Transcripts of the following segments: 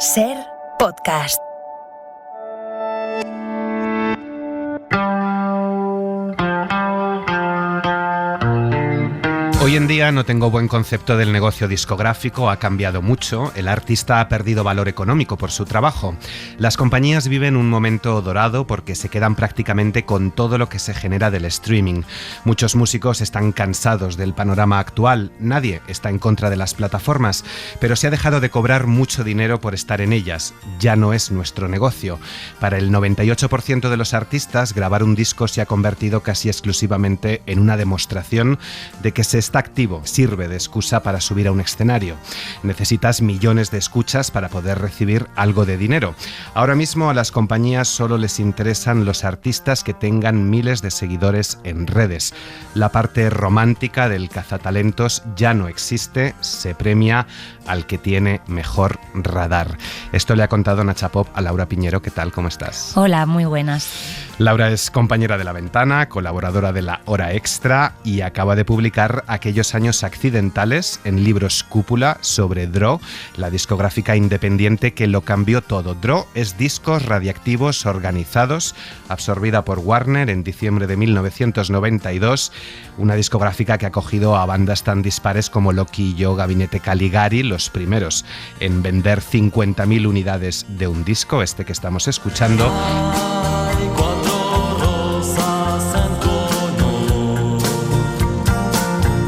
Ser Podcast. Hoy en día no tengo buen concepto del negocio discográfico, ha cambiado mucho, el artista ha perdido valor económico por su trabajo. Las compañías viven un momento dorado porque se quedan prácticamente con todo lo que se genera del streaming. Muchos músicos están cansados del panorama actual, nadie está en contra de las plataformas, pero se ha dejado de cobrar mucho dinero por estar en ellas. Ya no es nuestro negocio. Para el 98% de los artistas, grabar un disco se ha convertido casi exclusivamente en una demostración de que se está activo, sirve de excusa para subir a un escenario. Necesitas millones de escuchas para poder recibir algo de dinero. Ahora mismo a las compañías solo les interesan los artistas que tengan miles de seguidores en redes. La parte romántica del cazatalentos ya no existe, se premia al que tiene mejor radar. Esto le ha contado Nacha Pop a Laura Piñero. ¿Qué tal? ¿Cómo estás? Hola, muy buenas. Laura es compañera de La Ventana, colaboradora de La Hora Extra y acaba de publicar Aquellos años accidentales en libros Cúpula sobre Dro, la discográfica independiente que lo cambió todo. Dro es Discos Radiactivos Organizados, absorbida por Warner en diciembre de 1992, una discográfica que ha acogido a bandas tan dispares como Loquillo, Gabinete Caligari, los primeros en vender 50.000 unidades de un disco, este que estamos escuchando.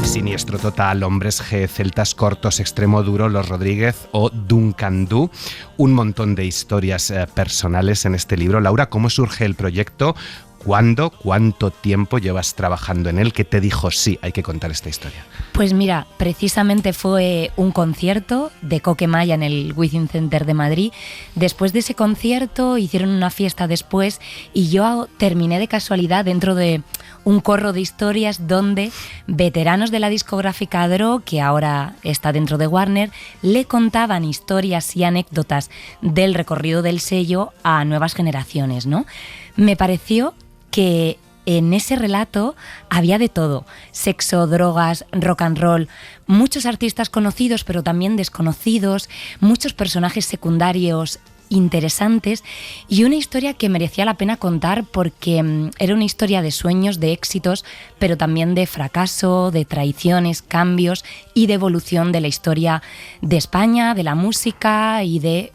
Siniestro Total, Hombres G, Celtas Cortos, Extremo Duro, Los Rodríguez o Duncan Du. Un montón de historias personales en este libro. Laura, ¿cómo surge el proyecto? ¿Cuándo? ¿Cuánto tiempo llevas trabajando en él? ¿Qué te dijo sí, hay que contar esta historia? Pues mira, precisamente fue un concierto de Coquemaya en el Within Center de Madrid. Después de ese concierto hicieron una fiesta después y yo terminé de casualidad dentro de un corro de historias donde veteranos de la discográfica Dro, que ahora está dentro de Warner, le contaban historias y anécdotas del recorrido del sello a nuevas generaciones, ¿no? Me pareció que en ese relato había de todo: sexo, drogas, rock and roll, muchos artistas conocidos pero también desconocidos, muchos personajes secundarios interesantes y una historia que merecía la pena contar porque era una historia de sueños, de éxitos, pero también de fracaso, de traiciones, cambios y de evolución de la historia de España, de la música y de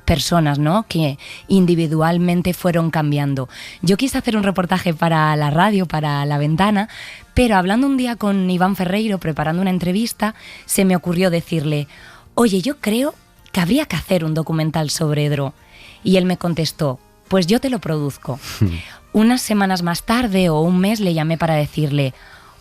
personas, ¿no?, que individualmente fueron cambiando. Yo quise hacer un reportaje para la radio, para La Ventana, pero hablando un día con Iván Ferreiro, preparando una entrevista, se me ocurrió decirle: oye, yo creo que habría que hacer un documental sobre Dro. Y él me contestó: pues yo te lo produzco. Unas semanas más tarde o un mes le llamé para decirle: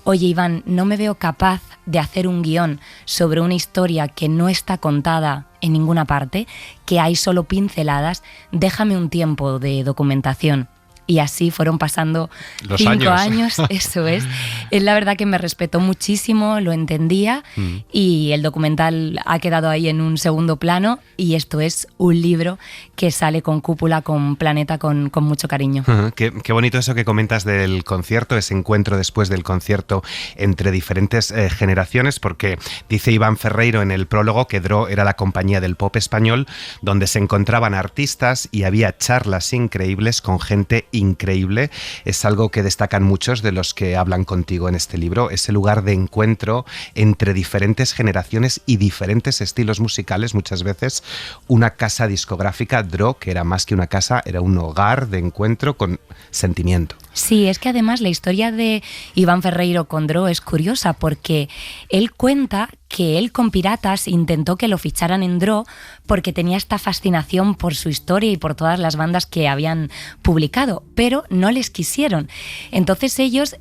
oye, Iván, no me veo capaz de hacer un guión sobre una historia que no está contada en ninguna parte, que hay solo pinceladas, déjame un tiempo de documentación. Y así fueron pasando los 5 años, eso es. Él la verdad que me respetó muchísimo, lo entendía y el documental ha quedado ahí en un segundo plano y esto es un libro que sale con Cúpula, con Planeta, con mucho cariño. Qué bonito eso que comentas del concierto, ese encuentro después del concierto entre diferentes generaciones, porque dice Iván Ferreiro en el prólogo que Dro era la compañía del pop español donde se encontraban artistas y había charlas increíbles con gente increíble. Es algo que destacan muchos de los que hablan contigo en este libro, ese lugar de encuentro entre diferentes generaciones y diferentes estilos musicales. Muchas veces una casa discográfica, Dro, que era más que una casa, era un hogar de encuentro con sentimiento. Sí, es que además la historia de Iván Ferreiro con Dro es curiosa porque él cuenta que él con Piratas intentó que lo ficharan en Dro porque tenía esta fascinación por su historia y por todas las bandas que habían publicado, pero no les quisieron. Entonces ellos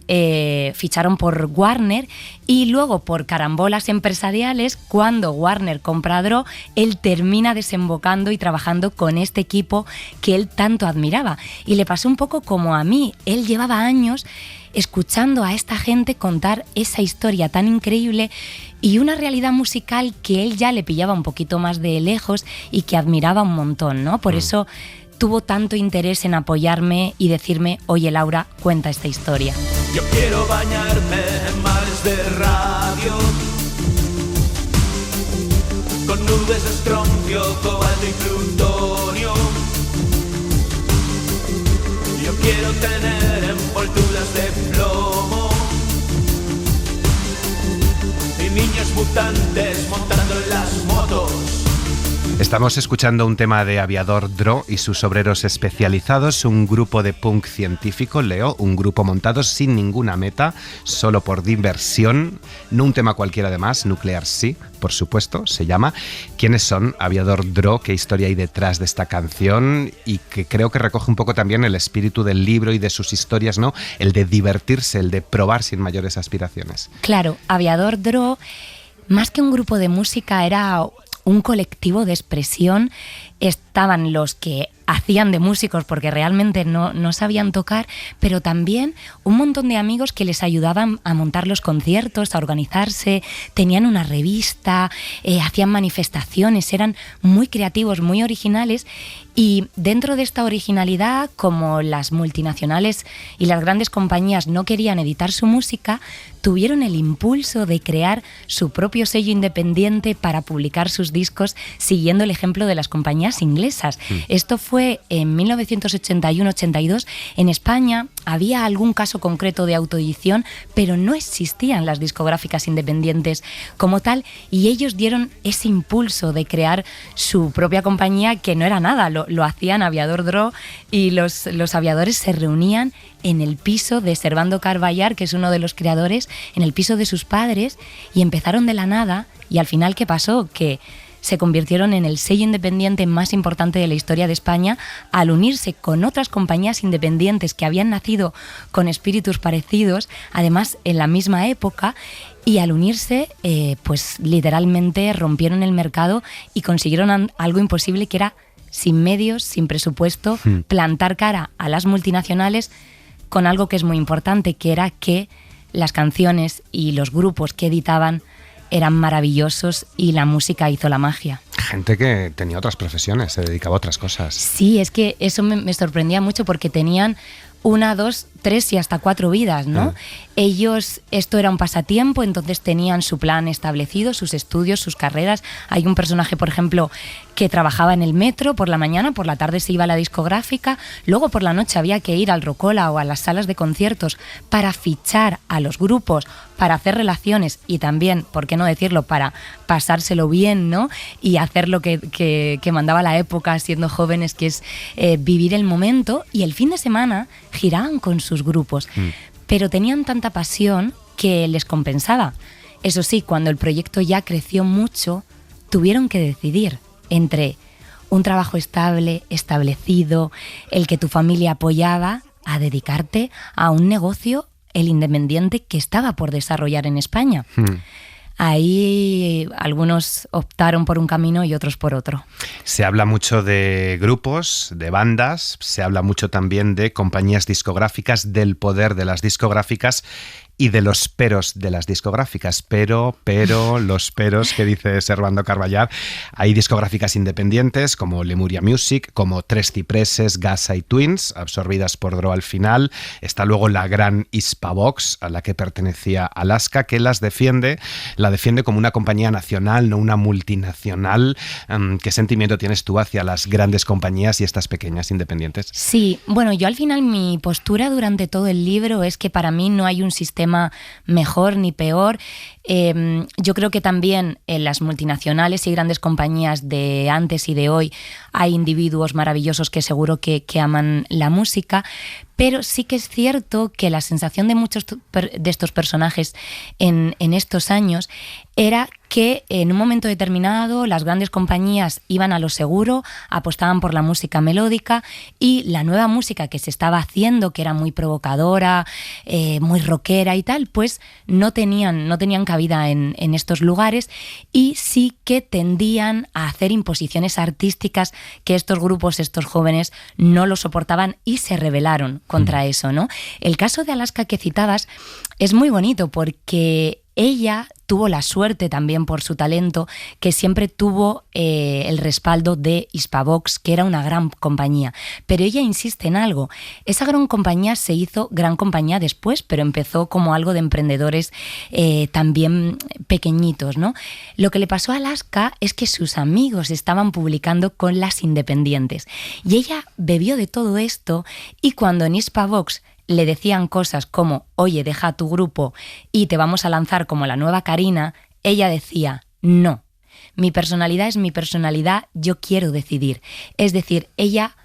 ficharon por Warner y luego por carambolas empresariales, cuando Warner compra a Dro, él termina desembocando y trabajando con este equipo que él tanto admiraba. Y le pasó un poco como a mí, él llevaba años escuchando a esta gente contar esa historia tan increíble y una realidad musical que él ya le pillaba un poquito más de lejos y que admiraba un montón, ¿no? Por eso tuvo tanto interés en apoyarme y decirme: oye, Laura, cuenta esta historia. Yo quiero bañarme en mares de radio. con nubes de estroncio, cobalto y plutonio. Yo quiero tener envolturas de plomo y niños mutantes montando en las motos. Estamos escuchando un tema de Aviador Dro y sus obreros especializados, un grupo de punk científico, Leo, un grupo montado sin ninguna meta, solo por diversión, no un tema cualquiera además, Nuclear sí, por supuesto, se llama. ¿Quiénes son Aviador Dro? ¿Qué historia hay detrás de esta canción? Y que creo que recoge un poco también el espíritu del libro y de sus historias, ¿no? El de divertirse, el de probar sin mayores aspiraciones. Claro, Aviador Dro, más que un grupo de música, era un colectivo de expresión. Estaban los que hacían de músicos porque realmente no sabían tocar, pero también un montón de amigos que les ayudaban a montar los conciertos, a organizarse, tenían una revista, hacían manifestaciones, eran muy creativos, muy originales. Y dentro de esta originalidad, como las multinacionales y las grandes compañías no querían editar su música, tuvieron el impulso de crear su propio sello independiente para publicar sus discos siguiendo el ejemplo de las compañías inglesas. Esto fue en 1981-82. En España había algún caso concreto de autoedición, pero no existían las discográficas independientes como tal, y ellos dieron ese impulso de crear su propia compañía, que no era nada, lo hacían Aviador Dro, y los aviadores se reunían en el piso de Servando Carballar, que es uno de los creadores, en el piso de sus padres, y empezaron de la nada. Y al final, ¿qué pasó? Que se convirtieron en el sello independiente más importante de la historia de España, al unirse con otras compañías independientes que habían nacido con espíritus parecidos, además en la misma época, y al unirse, pues literalmente rompieron el mercado y consiguieron algo imposible, que era, sin medios, sin presupuesto, plantar cara a las multinacionales con algo que es muy importante, que era que las canciones y los grupos que editaban eran maravillosos y la música hizo la magia. Gente que tenía otras profesiones, se dedicaba a otras cosas. Sí, es que eso me sorprendía mucho, porque tenían 1, 2, 3 y hasta 4 vidas, ¿no? Ellos, esto era un pasatiempo, entonces tenían su plan establecido, sus estudios, sus carreras. Hay un personaje, por ejemplo, que trabajaba en el metro por la mañana, por la tarde se iba a la discográfica, luego por la noche había que ir al Rocola o a las salas de conciertos para fichar a los grupos, para hacer relaciones y también, ¿por qué no decirlo?, para pasárselo bien, ¿no? Y hacer lo que mandaba la época siendo jóvenes, que es vivir el momento, y el fin de semana giraban con sus grupos. Pero tenían tanta pasión que les compensaba. Eso sí, cuando el proyecto ya creció mucho, tuvieron que decidir entre un trabajo estable, establecido, el que tu familia apoyaba, a dedicarte a un negocio, el independiente, que estaba por desarrollar en España. Ahí algunos optaron por un camino y otros por otro. Se habla mucho de grupos, de bandas, se habla mucho también de compañías discográficas, del poder de las discográficas y de los peros de las discográficas. Pero, los peros que dice Servando Carballar. Hay discográficas independientes como Lemuria Music, como Tres Cipreses, Gasa y Twins, absorbidas por Dro al final. Está luego la gran Hispavox, a la que pertenecía Alaska, que la defiende como una compañía nacional, no una multinacional. ¿Qué sentimiento tienes tú hacia las grandes compañías y estas pequeñas independientes? Sí, bueno, yo al final mi postura durante todo el libro es que para mí no hay un sistema mejor ni peor. Yo creo que también en las multinacionales y grandes compañías de antes y de hoy hay individuos maravillosos que seguro que aman la música, pero sí que es cierto que la sensación de muchos de estos personajes en estos años era que en un momento determinado las grandes compañías iban a lo seguro, apostaban por la música melódica, y la nueva música que se estaba haciendo, que era muy provocadora, muy rockera y tal, pues no tenían cabida en estos lugares, y sí que tendían a hacer imposiciones artísticas que estos grupos, estos jóvenes, no lo soportaban y se rebelaron contra eso, ¿no? El caso de Alaska que citabas es muy bonito porque ella tuvo la suerte también por su talento, que siempre tuvo el respaldo de Hispavox, que era una gran compañía. Pero ella insiste en algo. Esa gran compañía se hizo gran compañía después, pero empezó como algo de emprendedores también pequeñitos, ¿no? Lo que le pasó a Alaska es que sus amigos estaban publicando con las independientes. Y ella bebió de todo esto, y cuando en Hispavox le decían cosas como, oye, deja tu grupo y te vamos a lanzar como la nueva Karina, ella decía, no, mi personalidad es mi personalidad, yo quiero decidir. Es decir, ella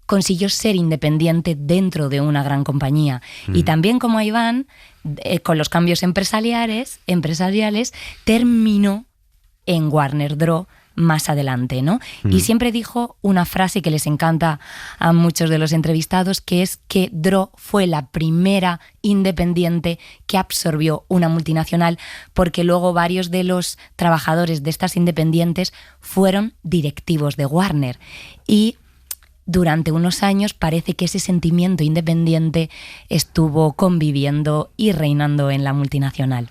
consiguió ser independiente dentro de una gran compañía. Y también como Iván, con los cambios empresariales, terminó en Warner Bros. Más adelante, ¿no? Y siempre dijo una frase que les encanta a muchos de los entrevistados, que es que Dro fue la primera independiente que absorbió una multinacional, porque luego varios de los trabajadores de estas independientes fueron directivos de Warner. Y durante unos años parece que ese sentimiento independiente estuvo conviviendo y reinando en la multinacional.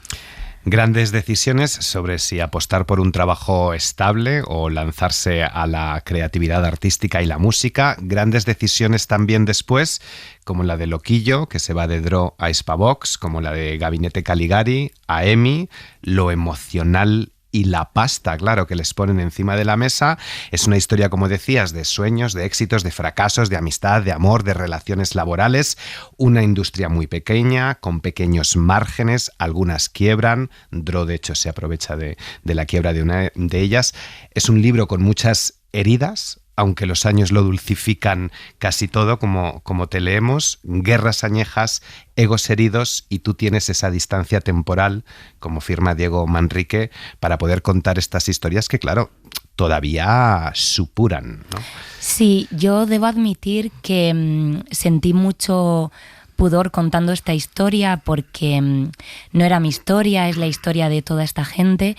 Grandes decisiones sobre si apostar por un trabajo estable o lanzarse a la creatividad artística y la música. Grandes decisiones también después, como la de Loquillo, que se va de Dro a Hispavox, como la de Gabinete Caligari a EMI, lo emocional y la pasta, claro, que les ponen encima de la mesa. Es una historia, como decías, de sueños, de éxitos, de fracasos, de amistad, de amor, de relaciones laborales. Una industria muy pequeña, con pequeños márgenes, algunas quiebran. Dro, de hecho, se aprovecha de la quiebra de una de ellas. Es un libro con muchas heridas, aunque los años lo dulcifican casi todo, como te leemos, guerras añejas, egos heridos, y tú tienes esa distancia temporal, como firma Diego Manrique, para poder contar estas historias que, claro, todavía supuran, ¿no? Sí, yo debo admitir que sentí mucho pudor contando esta historia, porque no era mi historia, es la historia de toda esta gente,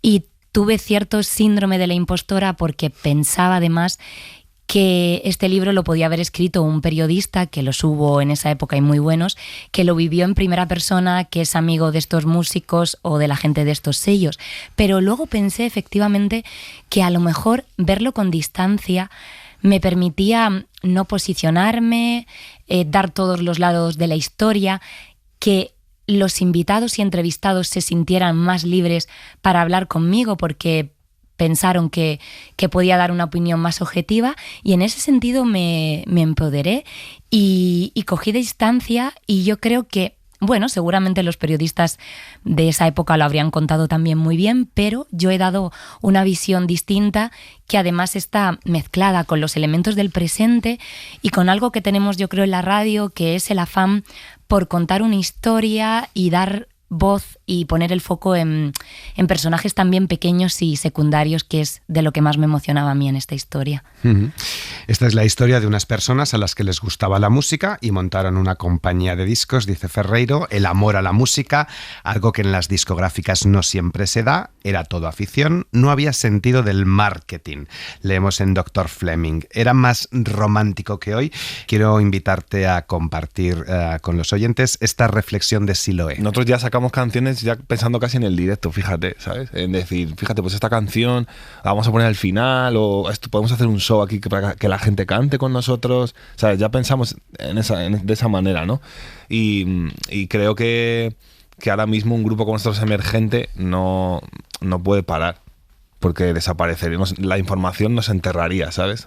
y tuve cierto síndrome de la impostora porque pensaba además que este libro lo podía haber escrito un periodista, que los hubo en esa época y muy buenos, que lo vivió en primera persona, que es amigo de estos músicos o de la gente de estos sellos. Pero luego pensé efectivamente que a lo mejor verlo con distancia me permitía no posicionarme, dar todos los lados de la historia, que los invitados y entrevistados se sintieran más libres para hablar conmigo, porque pensaron que podía dar una opinión más objetiva, y en ese sentido me empoderé y cogí distancia. Y yo creo que, bueno, seguramente los periodistas de esa época lo habrían contado también muy bien, pero yo he dado una visión distinta, que además está mezclada con los elementos del presente y con algo que tenemos, yo creo, en la radio, que es el afán por contar una historia y dar voz y poner el foco en personajes también pequeños y secundarios, que es de lo que más me emocionaba a mí en esta historia. Esta es la historia de unas personas a las que les gustaba la música y montaron una compañía de discos, dice Ferreiro. El amor a la música, algo que en las discográficas no siempre se da, era todo afición, no había sentido del marketing. Leemos en Dr. Fleming, era más romántico que hoy. Quiero invitarte a compartir con los oyentes esta reflexión de Siloé. Nosotros ya sacamos canciones ya pensando casi en el directo, fíjate, ¿sabes? En decir, fíjate, pues esta canción la vamos a poner al final, o esto, podemos hacer un show aquí para que la gente cante con nosotros, ¿sabes? Ya pensamos de esa manera, ¿no? Y creo que ahora mismo un grupo como nosotros emergente no puede parar, porque desaparecería, la información nos enterraría, ¿sabes?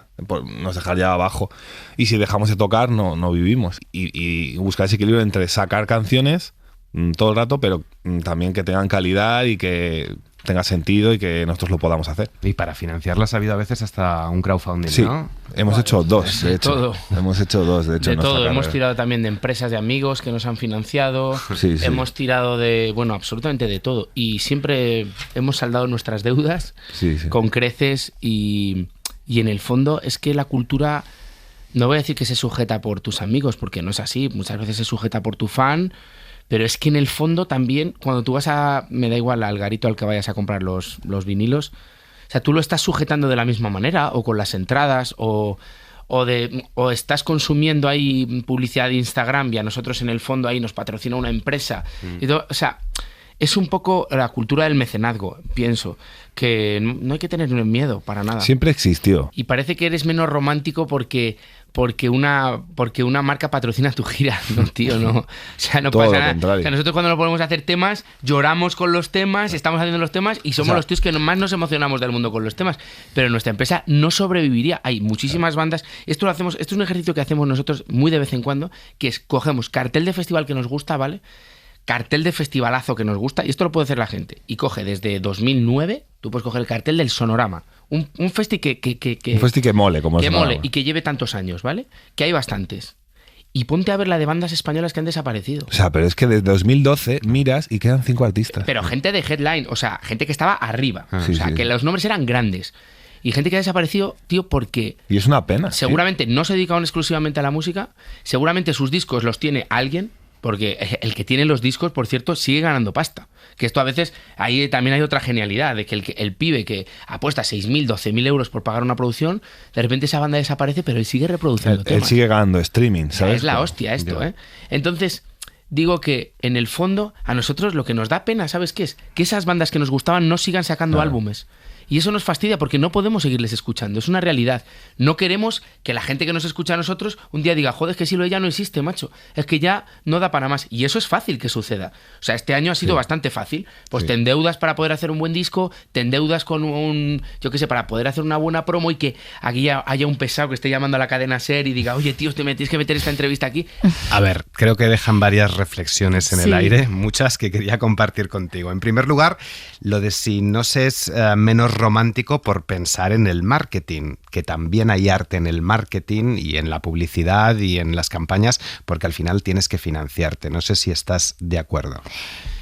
Nos dejaría abajo. Y si dejamos de tocar, no vivimos. Y buscar ese equilibrio entre sacar canciones todo el rato, pero también que tengan calidad y que tenga sentido y que nosotros lo podamos hacer. Y para financiarlas ha habido a veces hasta un crowdfunding, sí, ¿no? Hemos hecho dos, de hecho. Todo. Hemos hecho dos, de hecho. De todo. Hemos tirado también de empresas, de amigos que nos han financiado. Sí, sí. Hemos tirado de, bueno, absolutamente de todo. Y siempre hemos saldado nuestras deudas con creces y en el fondo es que la cultura, no voy a decir que se sujeta por tus amigos, porque no es así. Muchas veces se sujeta por tu fan. Pero es que en el fondo también, cuando tú vas me da igual al garito al que vayas a comprar los vinilos, o sea, tú lo estás sujetando de la misma manera, o con las entradas, o estás consumiendo ahí publicidad de Instagram, y a nosotros en el fondo ahí nos patrocina una empresa. Y todo, o sea, es un poco la cultura del mecenazgo, pienso, que no hay que tener miedo para nada. Siempre existió. Y parece que eres menos romántico porque una marca patrocina tu gira, no, tío, no. O sea, no Todo pasa lo nada. contrario. O sea, nosotros cuando nos ponemos a hacer temas, lloramos con los temas, estamos haciendo los temas y somos los tíos que más nos emocionamos del mundo con los temas. Pero nuestra empresa no sobreviviría. Hay muchísimas bandas. Esto es un ejercicio que hacemos nosotros muy de vez en cuando, que es cogemos cartel de festival que nos gusta, ¿vale? Cartel de festivalazo que nos gusta, y esto lo puede hacer la gente, y coge desde 2009, tú puedes coger el cartel del Sonorama, un festi un festi que mole, como que el mole Sonorama. y que lleve tantos años, ¿vale? Que hay bastantes. Y ponte a ver la de bandas españolas que han desaparecido. O sea, pero es que desde 2012 miras y quedan 5 artistas. Pero gente de headline, o sea, gente que estaba arriba, Sí, o sea, sí, que sí. los nombres eran grandes. Y gente que ha desaparecido, tío, porque Y es una pena. seguramente no se dedicaban exclusivamente a la música, seguramente sus discos los tiene alguien, porque el que tiene los discos, por cierto, sigue ganando pasta. Que esto a veces, ahí también hay otra genialidad, de que el pibe que apuesta 6.000, 12.000 euros por pagar una producción, de repente esa banda desaparece, pero él sigue reproduciendo Él temas. sigue ganando streaming, ¿sabes? Es la Pero- hostia esto, Ya. ¿eh? Entonces, digo que en el fondo, a nosotros lo que nos da pena, ¿sabes qué es? Que esas bandas que nos gustaban no sigan sacando Claro. álbumes. Y eso nos fastidia porque no podemos seguirles escuchando. Es una realidad. No queremos que la gente que nos escucha a nosotros un día diga, joder, es que Siloé ya no existe, macho. Es que ya no da para más. Y eso es fácil que suceda. O sea, este año ha sido bastante fácil. Pues Sí. te endeudas para poder hacer un buen disco, te endeudas con yo qué sé, para poder hacer una buena promo y que aquí haya un pesado que esté llamando a la cadena SER y diga, oye, tío, tienes que meter esta entrevista aquí. A ver, creo que dejan varias reflexiones en el Sí. aire, muchas que quería compartir contigo. En primer lugar, lo de si no se es menos romántico por pensar en el marketing, que también hay arte en el marketing y en la publicidad y en las campañas, porque al final tienes que financiarte. No sé si estás de acuerdo.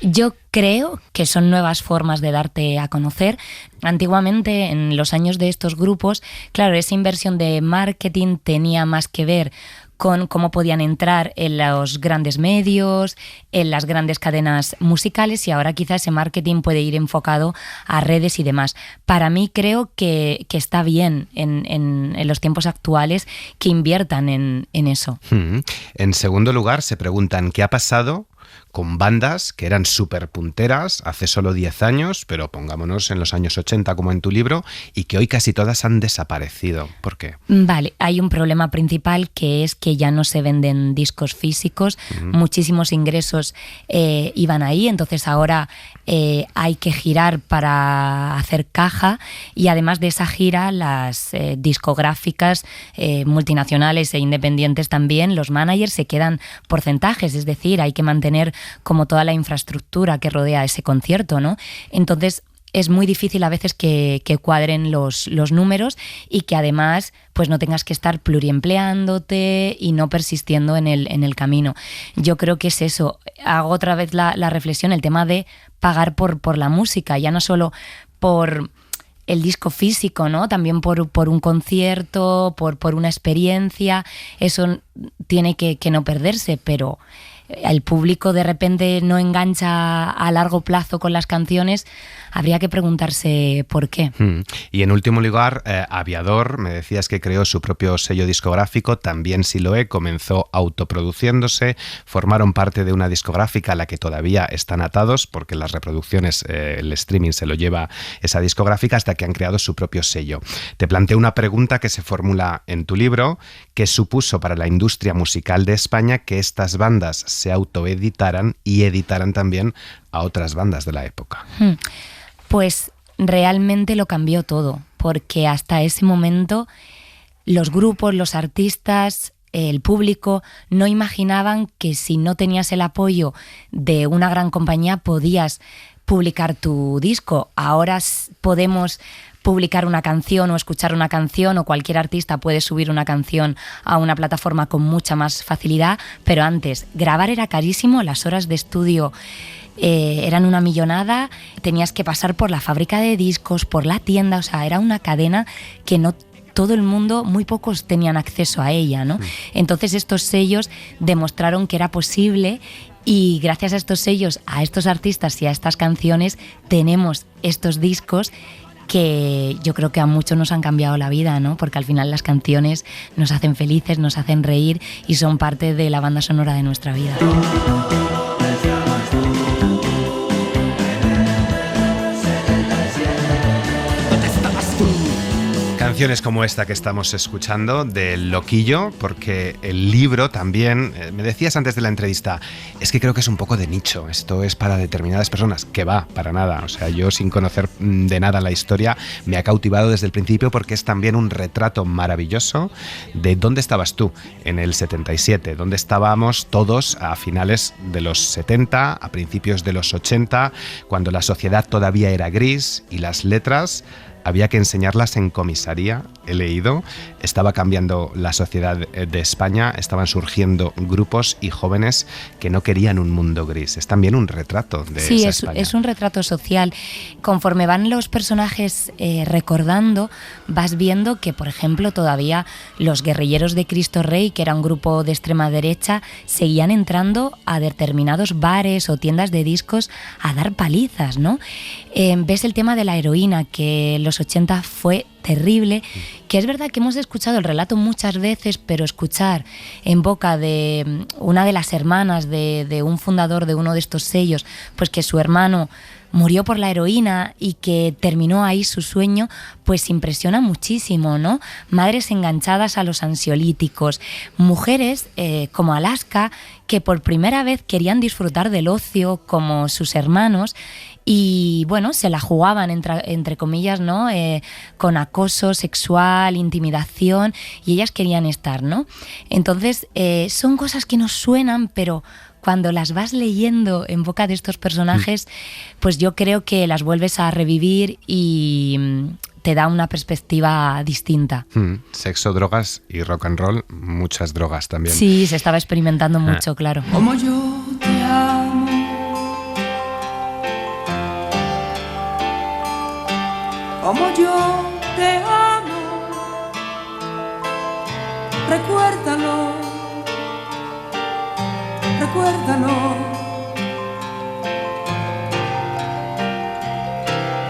Yo creo que son nuevas formas de darte a conocer. Antiguamente, en los años de estos grupos, claro, esa inversión de marketing tenía más que ver con cómo podían entrar en los grandes medios, en las grandes cadenas musicales, y ahora quizás ese marketing puede ir enfocado a redes y demás. Para mí creo que está bien en los tiempos actuales que inviertan en eso. En segundo lugar, se preguntan qué ha pasado con bandas que eran súper punteras hace solo 10 años, pero pongámonos en los años 80 como en tu libro, y que hoy casi todas han desaparecido. ¿Por qué? Vale, hay un problema principal, que es que ya no se venden discos físicos, muchísimos ingresos iban ahí, entonces ahora hay que girar para hacer caja, y además de esa gira, las discográficas multinacionales e independientes también, los managers se quedan porcentajes, es decir, hay que mantener como toda la infraestructura que rodea ese concierto, ¿no? Entonces es muy difícil a veces que cuadren los números, y que además pues no tengas que estar pluriempleándote y no persistiendo en el camino. Yo creo que es eso. Hago otra vez la reflexión, el tema de pagar por la música, ya no solo por el disco físico, ¿no? También por un concierto, por una experiencia. Eso tiene que no perderse, pero el público de repente no engancha a largo plazo con las canciones, habría que preguntarse por qué. Y en último lugar, Aviador, me decías que creó su propio sello discográfico, también Siloé, comenzó autoproduciéndose, formaron parte de una discográfica a la que todavía están atados, porque las reproducciones, el streaming se lo lleva esa discográfica, hasta que han creado su propio sello. Te planteo una pregunta que se formula en tu libro: ¿qué supuso para la industria musical de España que estas bandas se autoeditaran y editaran también a otras bandas de la época? Pues realmente lo cambió todo, porque hasta ese momento los grupos, los artistas, el público no imaginaban que si no tenías el apoyo de una gran compañía podías publicar tu disco. Ahora podemos publicar una canción o escuchar una canción, o cualquier artista puede subir una canción a una plataforma con mucha más facilidad, pero antes grabar era carísimo, las horas de estudio eran una millonada, tenías que pasar por la fábrica de discos, por la tienda, o sea, era una cadena que no todo el mundo, muy pocos tenían acceso a ella, ¿no? Entonces estos sellos demostraron que era posible, y gracias a estos sellos, a estos artistas y a estas canciones, tenemos estos discos que yo creo que a muchos nos han cambiado la vida, ¿no? Porque al final las canciones nos hacen felices, nos hacen reír y son parte de la banda sonora de nuestra vida. Canciones como esta que estamos escuchando del Loquillo, porque el libro también, me decías antes de la entrevista, es que creo que es un poco de nicho, esto es para determinadas personas, que va, para nada, o sea, yo sin conocer de nada la historia me ha cautivado desde el principio porque es también un retrato maravilloso de dónde estabas tú en el 77, dónde estábamos todos a finales de los 70, a principios de los 80, cuando la sociedad todavía era gris y las letras había que enseñarlas en comisaría, he leído, estaba cambiando la sociedad de España, estaban surgiendo grupos y jóvenes que no querían un mundo gris. Es también un retrato de esa España. Sí, es un retrato social. Conforme van los personajes recordando, vas viendo que, por ejemplo, todavía los guerrilleros de Cristo Rey, que era un grupo de extrema derecha, seguían entrando a determinados bares o tiendas de discos a dar palizas, ¿no? Ves el tema de la heroína, que en los 80 fue terrible, que es verdad que hemos escuchado el relato muchas veces, pero escuchar en boca de una de las hermanas de un fundador de uno de estos sellos, pues que su hermano murió por la heroína y que terminó ahí su sueño, pues impresiona muchísimo, ¿no? Madres enganchadas a los ansiolíticos, mujeres como Alaska, que por primera vez querían disfrutar del ocio como sus hermanos, y bueno, se la jugaban entre comillas, ¿no? Con acoso sexual, intimidación, y ellas querían estar, ¿no? Entonces son cosas que nos suenan, pero cuando las vas leyendo en boca de estos personajes, pues yo creo que las vuelves a revivir y te da una perspectiva distinta. Sexo, drogas y rock and roll, muchas drogas también. Sí, se estaba experimentando mucho, claro. Como yo te amo, como yo te amo, recuérdalo, recuérdalo.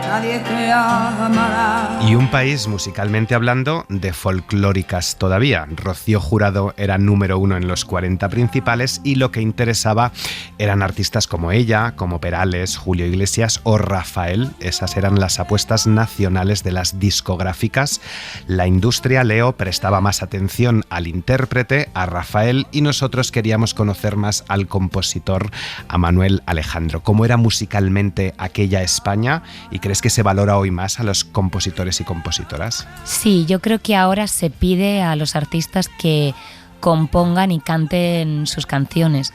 Nadie te amará. Y un país, musicalmente hablando, de folclóricas todavía. Rocío Jurado era número 1 en los 40 principales y lo que interesaba eran artistas como ella, como Perales, Julio Iglesias o Rafael. Esas eran las apuestas nacionales de las discográficas. La industria, Leo, prestaba más atención al intérprete, a Rafael, y nosotros queríamos conocer más al compositor, a Manuel Alejandro. ¿Cómo era musicalmente aquella España? ¿Y crees que se valora hoy más a los compositores y compositoras? Sí, yo creo que ahora se pide a los artistas que compongan y canten sus canciones.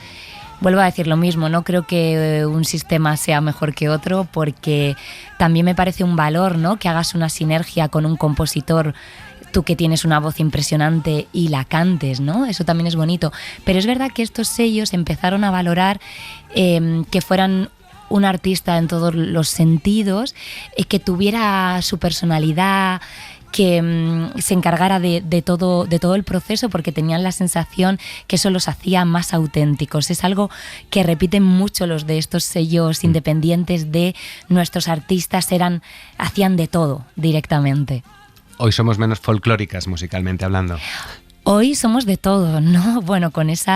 Vuelvo a decir lo mismo, no creo que un sistema sea mejor que otro, porque también me parece un valor, ¿no?, que hagas una sinergia con un compositor, tú que tienes una voz impresionante y la cantes, ¿no? Eso también es bonito. Pero es verdad que estos sellos empezaron a valorar que fueran un artista en todos los sentidos, que tuviera su personalidad, que se encargara de todo el proceso, porque tenían la sensación que eso los hacía más auténticos. Es algo que repiten mucho los de estos sellos independientes, de nuestros artistas hacían de todo directamente. Hoy somos menos folclóricas musicalmente hablando. Hoy somos de todo, ¿no? Bueno, con ese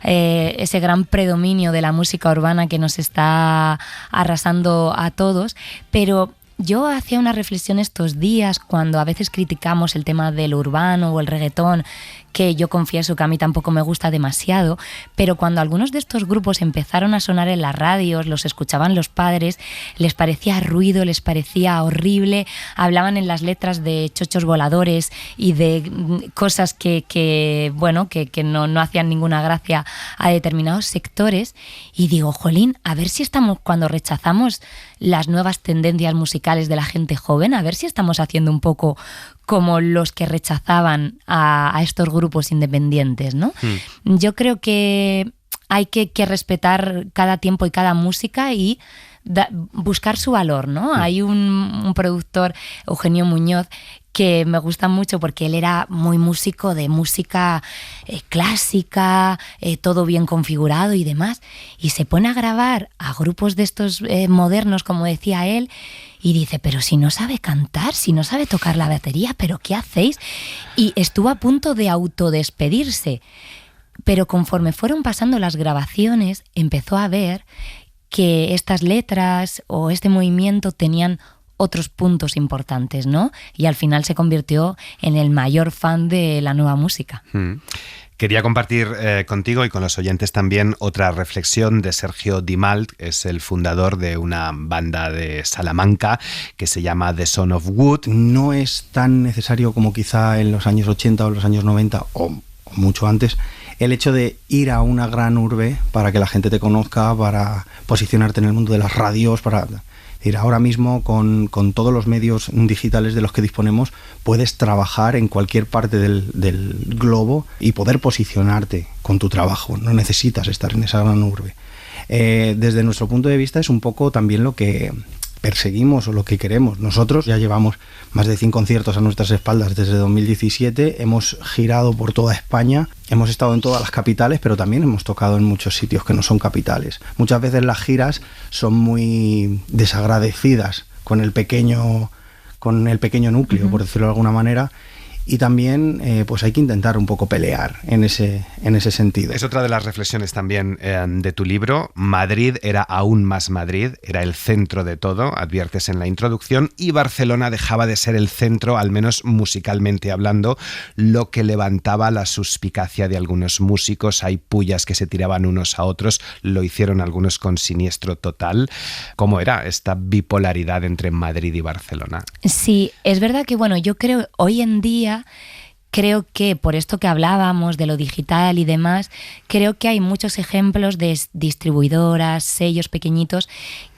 gran predominio de la música urbana que nos está arrasando a todos, pero yo hacía una reflexión estos días cuando a veces criticamos el tema del urbano o el reggaetón, que yo confieso que a mí tampoco me gusta demasiado, pero cuando algunos de estos grupos empezaron a sonar en las radios, los escuchaban los padres, les parecía ruido, les parecía horrible, hablaban en las letras de chochos voladores y de cosas que no hacían ninguna gracia a determinados sectores, y digo, jolín, a ver si estamos, cuando rechazamos las nuevas tendencias musicales de la gente joven, a ver si estamos haciendo un poco como los que rechazaban a estos grupos independientes, ¿no? Yo creo que hay que respetar cada tiempo y cada música y buscar su valor, ¿no? Hay un productor, Eugenio Muñoz, que me gusta mucho porque él era muy músico de música clásica, todo bien configurado y demás, y se pone a grabar a grupos de estos modernos, como decía él, y dice, pero si no sabe cantar, si no sabe tocar la batería, ¿pero qué hacéis? Y estuvo a punto de autodespedirse, pero conforme fueron pasando las grabaciones, empezó a ver que estas letras o este movimiento tenían otros puntos importantes, ¿no? Y al final se convirtió en el mayor fan de la nueva música. Quería compartir contigo y con los oyentes también otra reflexión de Sergio Dimalt, es el fundador de una banda de Salamanca que se llama The Son of Wood. No es tan necesario como quizá en los años 80 o los años 90 o mucho antes el hecho de ir a una gran urbe para que la gente te conozca, para posicionarte en el mundo de las radios, para... Ahora mismo con todos los medios digitales de los que disponemos puedes trabajar en cualquier parte del globo y poder posicionarte con tu trabajo. No necesitas estar en esa gran urbe. Desde nuestro punto de vista es un poco también lo que perseguimos o lo que queremos. Nosotros ya llevamos más de 100 conciertos a nuestras espaldas desde 2017, hemos girado por toda España, hemos estado en todas las capitales, pero también hemos tocado en muchos sitios que no son capitales. Muchas veces las giras son muy desagradecidas con el pequeño núcleo, por decirlo de alguna manera, y también pues hay que intentar un poco pelear en ese sentido. Es otra de las reflexiones también de tu libro. Madrid era aún más Madrid, era el centro de todo, adviertes en la introducción, y Barcelona dejaba de ser el centro, al menos musicalmente hablando, lo que levantaba la suspicacia de algunos músicos. Hay pullas que se tiraban unos a otros, lo hicieron algunos con siniestro total. ¿Cómo era esta bipolaridad entre Madrid y Barcelona? Sí, es verdad que yo creo hoy en día, creo que por esto que hablábamos de lo digital y demás, creo que hay muchos ejemplos de distribuidoras, sellos pequeñitos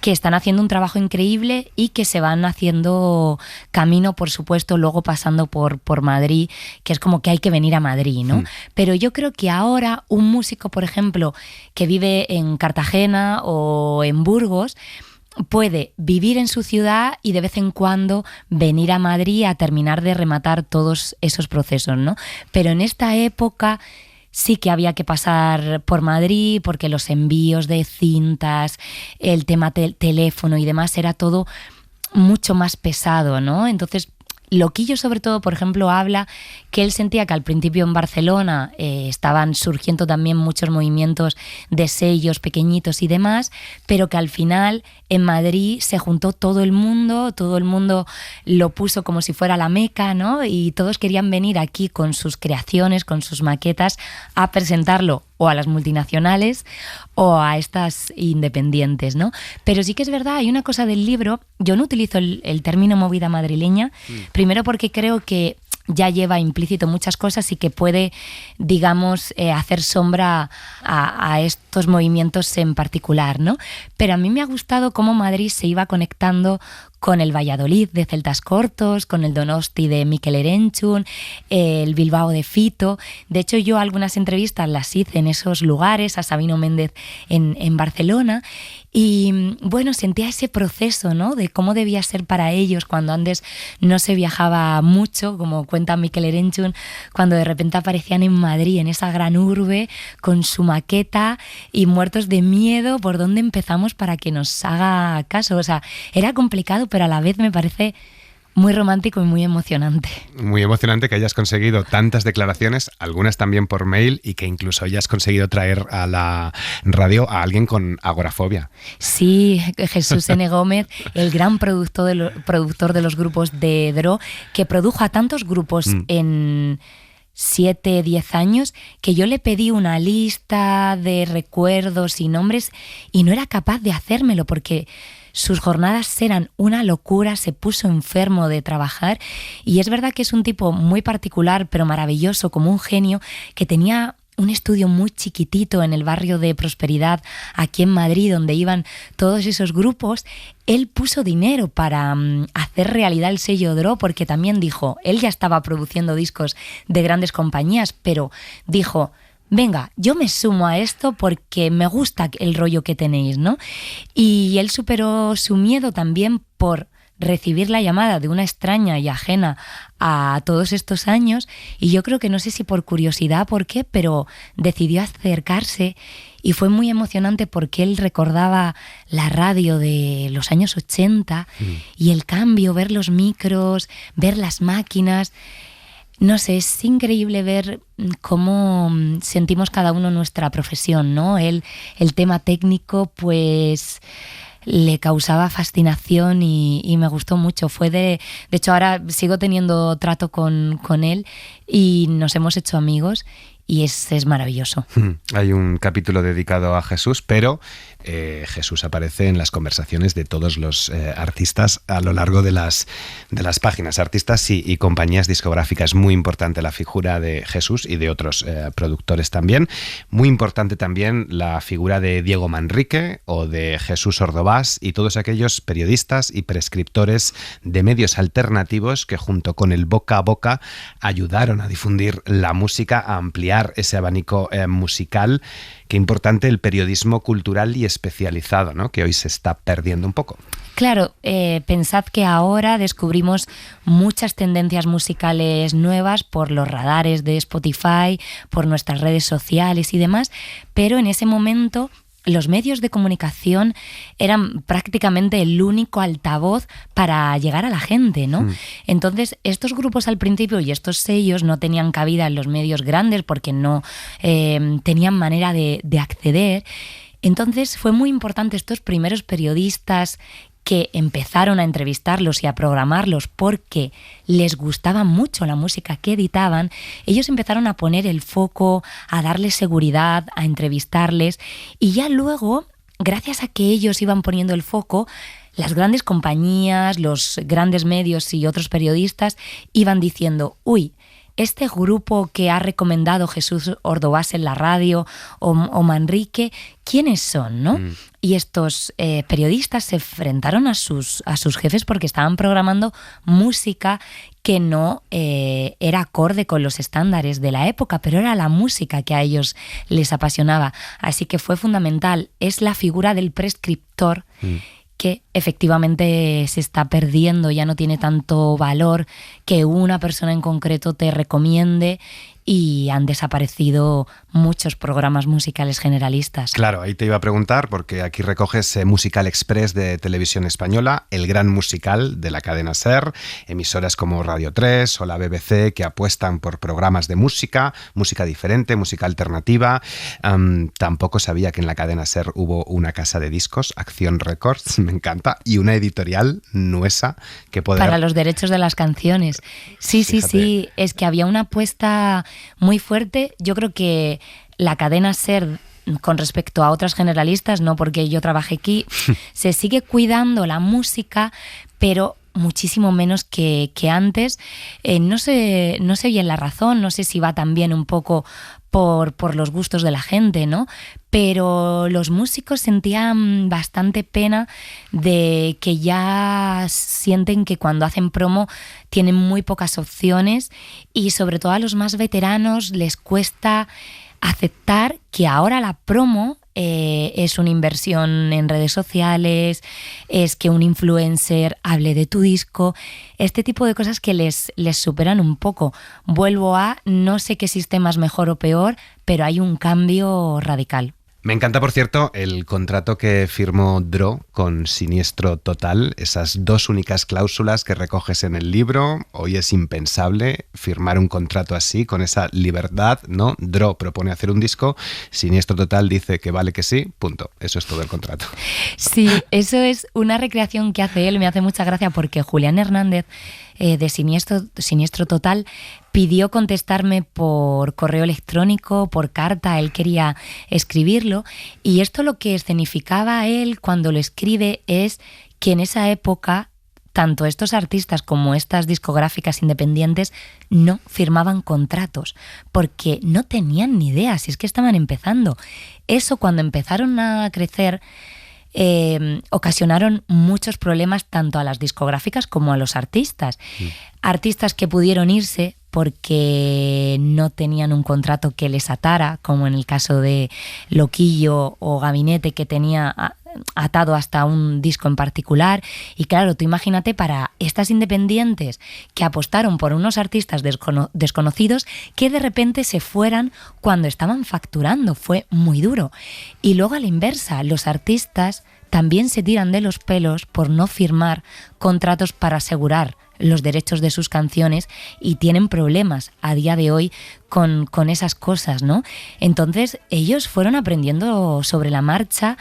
que están haciendo un trabajo increíble y que se van haciendo camino, por supuesto, luego pasando por Madrid, que es como que hay que venir a Madrid, ¿no? Pero yo creo que ahora un músico, por ejemplo, que vive en Cartagena o en Burgos, puede vivir en su ciudad y de vez en cuando venir a Madrid a terminar de rematar todos esos procesos, ¿no? Pero en esta época sí que había que pasar por Madrid porque los envíos de cintas, el tema teléfono y demás era todo mucho más pesado, ¿no? Entonces, Loquillo, sobre todo, por ejemplo, habla que él sentía que al principio en Barcelona estaban surgiendo también muchos movimientos de sellos pequeñitos y demás, pero que al final en Madrid se juntó todo el mundo lo puso como si fuera la Meca, ¿no? Y todos querían venir aquí con sus creaciones, con sus maquetas, a presentarlo o a las multinacionales o a estas independientes, ¿no? Pero sí que es verdad, hay una cosa del libro, yo no utilizo el término movida madrileña, primero porque creo que ya lleva implícito muchas cosas y que puede, digamos, hacer sombra a estos movimientos en particular, ¿no? Pero a mí me ha gustado cómo Madrid se iba conectando con el Valladolid de Celtas Cortos, con el Donosti de Mikel Erenchun, el Bilbao de Fito. De hecho, yo algunas entrevistas las hice en esos lugares, a Sabino Méndez en Barcelona, y sentía ese proceso, ¿no? De cómo debía ser para ellos cuando antes no se viajaba mucho, como cuenta Mikel Erenchun, cuando de repente aparecían en Madrid, en esa gran urbe, con su maqueta y muertos de miedo por dónde empezamos para que nos haga caso. O sea, era complicado, pero a la vez me parece muy romántico y muy emocionante. Muy emocionante que hayas conseguido tantas declaraciones, algunas también por mail, y que incluso hayas conseguido traer a la radio a alguien con agorafobia. Sí, Jesús N. Gómez, el gran productor de los grupos de Dro, que produjo a tantos grupos en 7, 10 años, que yo le pedí una lista de recuerdos y nombres y no era capaz de hacérmelo porque sus jornadas eran una locura, se puso enfermo de trabajar y es verdad que es un tipo muy particular pero maravilloso, como un genio, que tenía un estudio muy chiquitito en el barrio de Prosperidad, aquí en Madrid, donde iban todos esos grupos. Él puso dinero para hacer realidad el sello Dro, porque también dijo, él ya estaba produciendo discos de grandes compañías, pero dijo, venga, yo me sumo a esto porque me gusta el rollo que tenéis, ¿no? Y él superó su miedo también por recibir la llamada de una extraña y ajena a todos estos años, y yo creo que no sé si por curiosidad, por qué, pero decidió acercarse y fue muy emocionante porque él recordaba la radio de los años 80 y el cambio, ver los micros, ver las máquinas. No sé, es increíble ver cómo sentimos cada uno nuestra profesión, ¿no? El tema técnico, pues le causaba fascinación y me gustó mucho. De hecho, ahora sigo teniendo trato con él y nos hemos hecho amigos. Y es maravilloso. Hay un capítulo dedicado a Jesús, pero Jesús aparece en las conversaciones de todos los artistas a lo largo de las páginas, artistas y compañías discográficas. Muy importante la figura de Jesús y de otros productores también. Muy importante también la figura de Diego Manrique o de Jesús Ordovás y todos aquellos periodistas y prescriptores de medios alternativos que junto con el boca a boca ayudaron a difundir la música, a ampliar ese abanico musical. Qué importante el periodismo cultural y especializado, ¿no?, que hoy se está perdiendo un poco. Claro, pensad que ahora descubrimos muchas tendencias musicales nuevas por los radares de Spotify, por nuestras redes sociales y demás, pero en ese momento los medios de comunicación eran prácticamente el único altavoz para llegar a la gente, ¿no? Entonces, estos grupos al principio y estos sellos no tenían cabida en los medios grandes porque no tenían manera de acceder. Entonces, fue muy importante estos primeros periodistas que empezaron a entrevistarlos y a programarlos porque les gustaba mucho la música que editaban. Ellos empezaron a poner el foco, a darles seguridad, a entrevistarles, y ya luego, gracias a que ellos iban poniendo el foco, las grandes compañías, los grandes medios y otros periodistas iban diciendo: uy, este grupo que ha recomendado Jesús Ordovás en la radio o Manrique, ¿quiénes son, no? Y estos periodistas se enfrentaron a sus jefes porque estaban programando música que no era acorde con los estándares de la época, pero era la música que a ellos les apasionaba. Así que fue fundamental. Es la figura del prescriptor que efectivamente se está perdiendo, ya no tiene tanto valor que una persona en concreto te recomiende, y han desaparecido muchos programas musicales generalistas. Claro, ahí te iba a preguntar, porque aquí recoges Musical Express de Televisión Española, el gran musical de la cadena SER, emisoras como Radio 3 o la BBC que apuestan por programas de música diferente, música alternativa. Tampoco sabía que en la cadena SER hubo una casa de discos, Acción Records, me encanta, y una editorial, Nuesa, que poder... Para los derechos de las canciones. Sí, fíjate. Sí, es que había una apuesta muy fuerte. Yo creo que la cadena SER, con respecto a otras generalistas, no porque yo trabajé aquí, se sigue cuidando la música, pero muchísimo menos que antes. No sé bien la razón, no sé si va también un poco por los gustos de la gente, ¿no? Pero los músicos sentían bastante pena de que ya sienten que cuando hacen promo tienen muy pocas opciones, y sobre todo a los más veteranos les cuesta aceptar que ahora la promo es una inversión en redes sociales, es que un influencer hable de tu disco, este tipo de cosas que les superan un poco. Vuelvo a, no sé qué sistema es mejor o peor, pero hay un cambio radical. Me encanta, por cierto, el contrato que firmó Dro con Siniestro Total, esas dos únicas cláusulas que recoges en el libro. Hoy es impensable firmar un contrato así, con esa libertad, ¿no? Dro propone hacer un disco, Siniestro Total dice que vale que sí, punto. Eso es todo el contrato. Sí, eso es una recreación que hace él, me hace mucha gracia porque Julián Hernández de Siniestro Total pidió contestarme por correo electrónico, por carta, él quería escribirlo, y esto lo que escenificaba él cuando lo escribe es que en esa época tanto estos artistas como estas discográficas independientes no firmaban contratos porque no tenían ni idea, si es que estaban empezando. Eso, cuando empezaron a crecer, ocasionaron muchos problemas tanto a las discográficas como a los artistas. Artistas que pudieron irse porque no tenían un contrato que les atara, como en el caso de Loquillo o Gabinete, que tenía atado hasta un disco en particular. Y claro, tú imagínate para estas independientes que apostaron por unos artistas desconocidos, que de repente se fueran cuando estaban facturando. Fue muy duro. Y luego, a la inversa, los artistas también se tiran de los pelos por no firmar contratos para asegurar los derechos de sus canciones y tienen problemas a día de hoy con esas cosas, ¿no? Entonces ellos fueron aprendiendo sobre la marcha.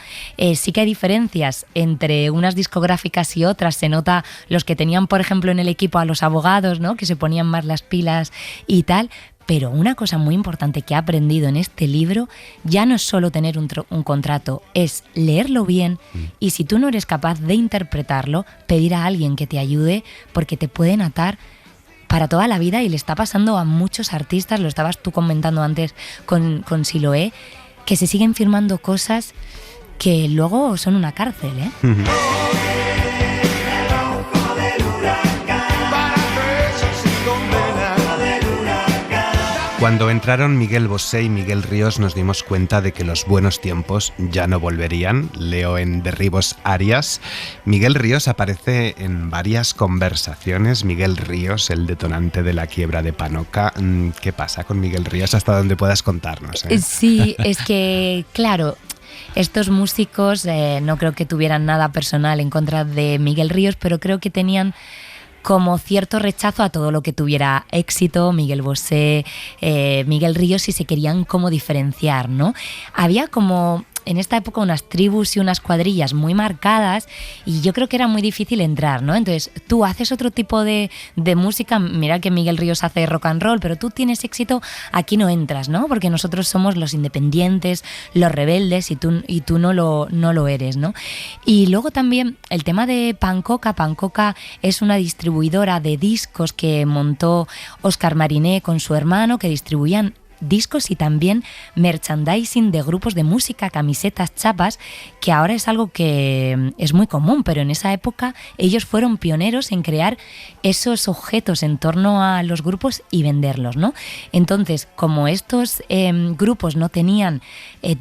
Sí que hay diferencias entre unas discográficas y otras. Se nota los que tenían, por ejemplo, en el equipo a los abogados, ¿no? Que se ponían más las pilas y tal. Pero una cosa muy importante que he aprendido en este libro ya no es solo tener un contrato, es leerlo bien y si tú no eres capaz de interpretarlo, pedir a alguien que te ayude porque te pueden atar para toda la vida y le está pasando a muchos artistas, lo estabas tú comentando antes con Siloé, que se siguen firmando cosas que luego son una cárcel, ¿eh? Cuando entraron Miguel Bosé y Miguel Ríos nos dimos cuenta de que los buenos tiempos ya no volverían. Leo en Derribos Arias. Miguel Ríos aparece en varias conversaciones. Miguel Ríos, el detonante de la quiebra de Panoca. ¿Qué pasa con Miguel Ríos? Hasta donde puedas contarnos, ¿eh? Sí, es que, claro, estos músicos no creo que tuvieran nada personal en contra de Miguel Ríos, pero creo que tenían como cierto rechazo a todo lo que tuviera éxito, Miguel Bosé, Miguel Ríos, y se querían como diferenciar, ¿no? Había como en esta época unas tribus y unas cuadrillas muy marcadas y yo creo que era muy difícil entrar, ¿no? Entonces tú haces otro tipo de música, mira que Miguel Ríos hace rock and roll, pero tú tienes éxito, aquí no entras, ¿no? Porque nosotros somos los independientes, los rebeldes y tú no lo eres, ¿no? Y luego también el tema de Pancoca. Pancoca es una distribuidora de discos que montó Óscar Mariné con su hermano, que distribuían discos y también merchandising de grupos de música, camisetas, chapas, que ahora es algo que es muy común, pero en esa época ellos fueron pioneros en crear esos objetos en torno a los grupos y venderlos, ¿no? Entonces, como estos grupos no tenían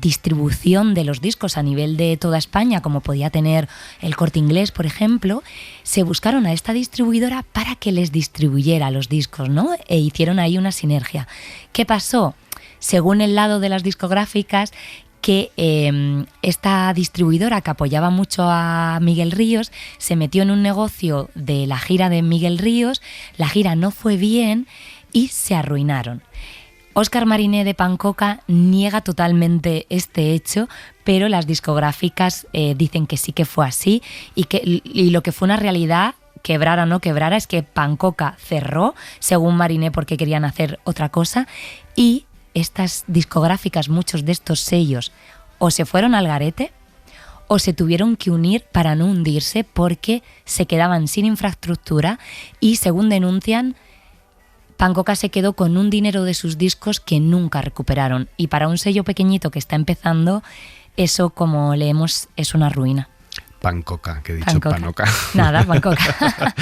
distribución de los discos a nivel de toda España, como podía tener el Corte Inglés, por ejemplo, se buscaron a esta distribuidora para que les distribuyera los discos, ¿no? E hicieron ahí una sinergia. ¿Qué pasó? Según el lado de las discográficas, que esta distribuidora que apoyaba mucho a Miguel Ríos se metió en un negocio de la gira de Miguel Ríos, la gira no fue bien y se arruinaron. Óscar Mariné de Pancoca niega totalmente este hecho, pero las discográficas dicen que sí que fue así y lo que fue una realidad, quebrara o no quebrara, es que Pancoca cerró, según Mariné, porque querían hacer otra cosa, y estas discográficas, muchos de estos sellos, o se fueron al garete o se tuvieron que unir para no hundirse porque se quedaban sin infraestructura y, según denuncian, Pancoca se quedó con un dinero de sus discos que nunca recuperaron. Y para un sello pequeñito que está empezando, eso, como leemos, es una ruina. Pancoca, que he dicho Panoca. Nada, Pancoca.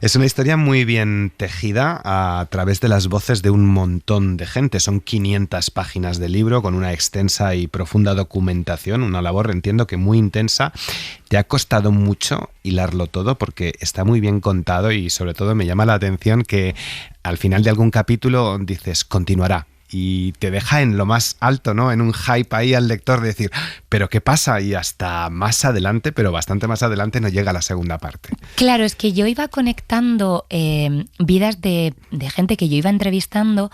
Es una historia muy bien tejida a través de las voces de un montón de gente. Son 500 páginas de libro con una extensa y profunda documentación, una labor, entiendo que muy intensa. Te ha costado mucho hilarlo todo porque está muy bien contado y sobre todo me llama la atención que al final de algún capítulo dices, continuará. Y te deja en lo más alto, ¿no? En un hype ahí al lector de decir, ¿pero qué pasa? Y hasta más adelante, pero bastante más adelante, no llega la segunda parte. Claro, es que yo iba conectando vidas de gente que yo iba entrevistando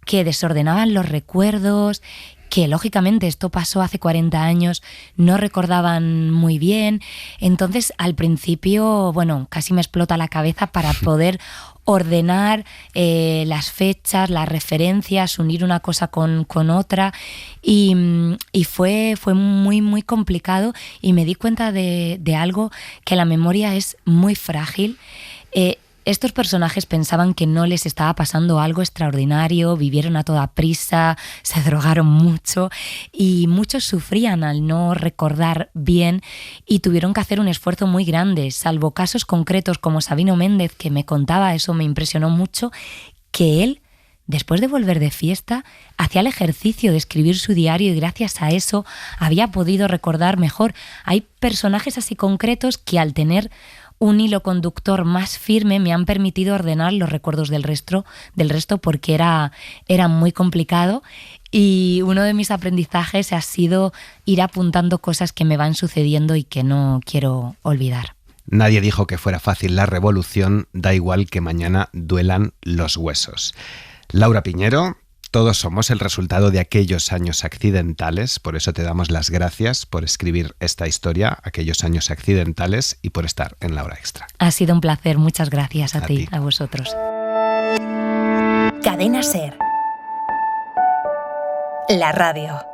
que desordenaban los recuerdos, que lógicamente esto pasó hace 40 años, no recordaban muy bien. Entonces, al principio, bueno, casi me explota la cabeza para poder ordenar las fechas, las referencias, unir una cosa con otra y fue muy, muy complicado y me di cuenta de algo, que la memoria es muy frágil. Estos personajes pensaban que no les estaba pasando algo extraordinario, vivieron a toda prisa, se drogaron mucho y muchos sufrían al no recordar bien y tuvieron que hacer un esfuerzo muy grande, salvo casos concretos como Sabino Méndez, que me contaba, eso me impresionó mucho, que él, después de volver de fiesta, hacía el ejercicio de escribir su diario y gracias a eso había podido recordar mejor. Hay personajes así concretos que al tener un hilo conductor más firme me han permitido ordenar los recuerdos del resto porque era muy complicado. Y uno de mis aprendizajes ha sido ir apuntando cosas que me van sucediendo y que no quiero olvidar. Nadie dijo que fuera fácil la revolución, da igual que mañana duelan los huesos. Laura Piñero, todos somos el resultado de aquellos años accidentales, por eso te damos las gracias por escribir esta historia, aquellos años accidentales, y por estar en La Hora Extra. Ha sido un placer, muchas gracias a ti, a vosotros. Cadena SER. La radio.